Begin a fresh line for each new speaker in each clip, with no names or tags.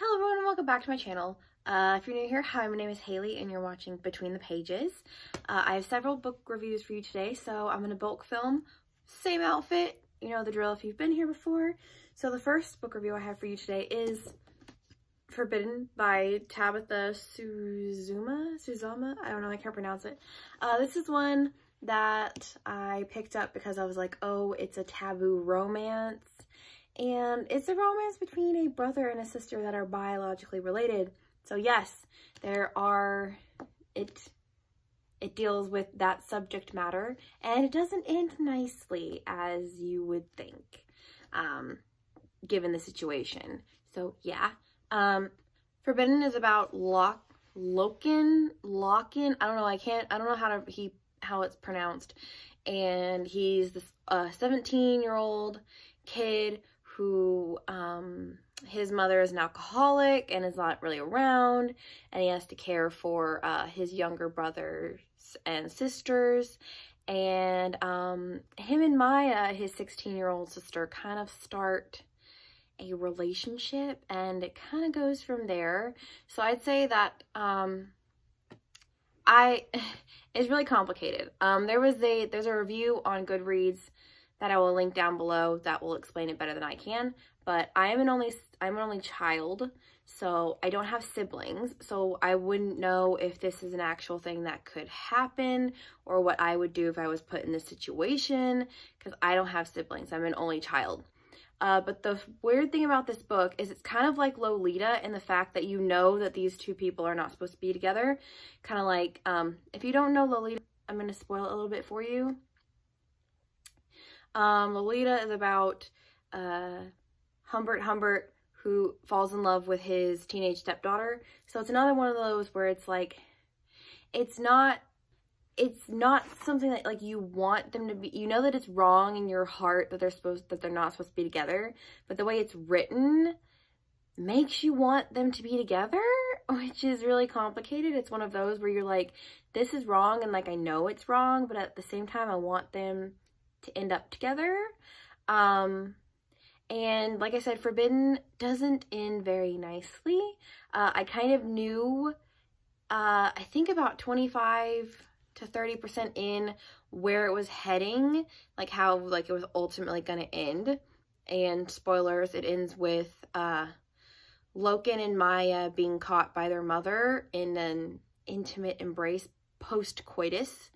Hello everyone and welcome back to my channel. If you're new here, hi, my name is Haley and you're watching Between the Pages. I have several book reviews for you today, so I'm going to bulk film. Same outfit, you know the drill if you've been here before. So the first book review I have for you today is Forbidden by Tabitha Suzama? I don't know, I can't pronounce it. This is one that I picked up because I was like, oh, it's a taboo romance. And it's a romance between a brother and a sister that are biologically related. So yes, it deals with that subject matter, and it doesn't end nicely as you would think, given the situation. So yeah, Forbidden is about Loken, I don't know how it's pronounced. And he's this 17-year-old kid who his mother is an alcoholic and is not really around, and he has to care for his younger brothers and sisters. And him and Maya, his 16-year-old sister, kind of start a relationship, and it kind of goes from there. So I'd say that it's really complicated. There's a review on Goodreads that I will link down below that will explain it better than I can. But I'm an only child, so I don't have siblings, so I wouldn't know if this is an actual thing that could happen or what I would do if I was put in this situation, because I don't have siblings. I'm an only child. But the weird thing about this book is it's kind of like Lolita in the fact that you know that these two people are not supposed to be together. Kind of like, if you don't know Lolita, I'm going to spoil it a little bit for you. Lolita is about Humbert who falls in love with his teenage stepdaughter. So it's another one of those where it's like, it's not something that like you want them to be, you know that it's wrong in your heart that they're not supposed to be together, but the way it's written makes you want them to be together, which is really complicated. It's one of those where you're like, this is wrong, and like I know it's wrong, but at the same time I want them to end up together. And like I said, Forbidden doesn't end very nicely. I kind of knew, I think about 25 to 30% in where it was heading, like how like it was ultimately gonna end. And spoilers, it ends with Loken and Maya being caught by their mother in an intimate embrace post-coitus.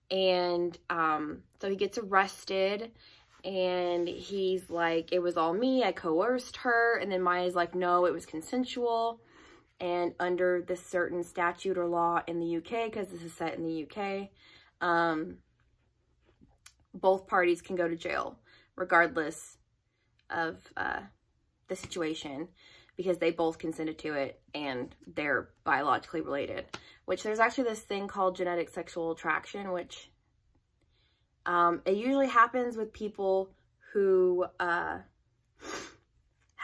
And so he gets arrested, and he's like, it was all me, I coerced her. And then Maya's like, no, it was consensual. And under this certain statute or law in the UK, because this is set in the UK, both parties can go to jail regardless of the situation, because they both consented to it and they're biologically related. Which there's actually this thing called genetic sexual attraction, which it usually happens with people who have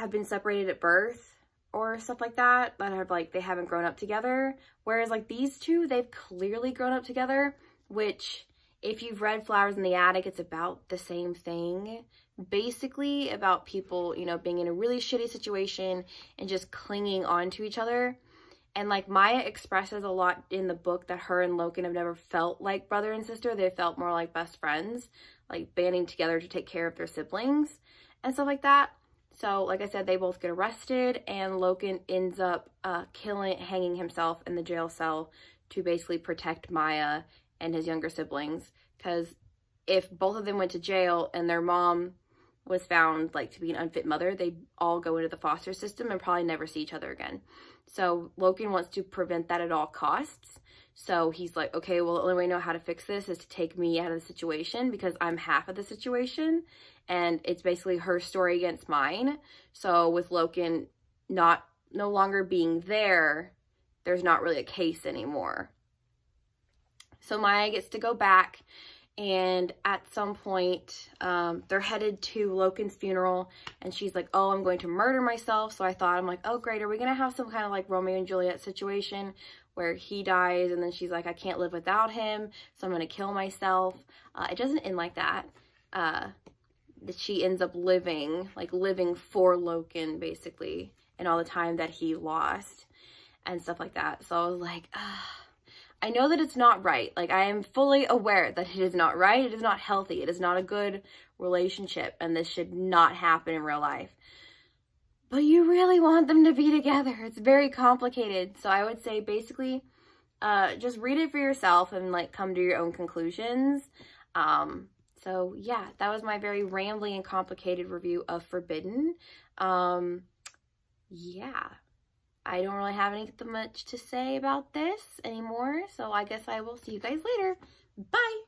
been separated at birth or stuff like that have like, they haven't grown up together. Whereas like these two, they've clearly grown up together, which if you've read Flowers in the Attic, it's about the same thing. Basically about people, you know, being in a really shitty situation and just clinging on to each other. And like Maya expresses a lot in the book that her and Loken have never felt like brother and sister. They felt more like best friends, like banding together to take care of their siblings and stuff like that. So like I said, they both get arrested, and Loken ends up hanging himself in the jail cell to basically protect Maya and his younger siblings. Because if both of them went to jail and their mom was found like to be an unfit mother, they'd all go into the foster system and probably never see each other again. So Loken wants to prevent that at all costs. So he's like, okay, well, the only way I know how to fix this is to take me out of the situation, because I'm half of the situation. And it's basically her story against mine. So with Loken no longer being there, there's not really a case anymore. So Maya gets to go back, and at some point, they're headed to Loken's funeral, and she's like, oh, I'm going to murder myself. So I'm like, oh, great. Are we going to have some kind of like Romeo and Juliet situation where he dies, and then she's like, I can't live without him, so I'm going to kill myself. It doesn't end like that. She ends up living for Loken, basically, and all the time that he lost and stuff like that. So I was like, I know that it's not right. Like, I am fully aware that it is not right. It is not healthy. It is not a good relationship, and this should not happen in real life. But you really want them to be together. It's very complicated. So I would say basically just read it for yourself and like come to your own conclusions. So yeah, that was my very rambling and complicated review of Forbidden. Yeah, I don't really have much to say about this anymore. So I guess I will see you guys later. Bye.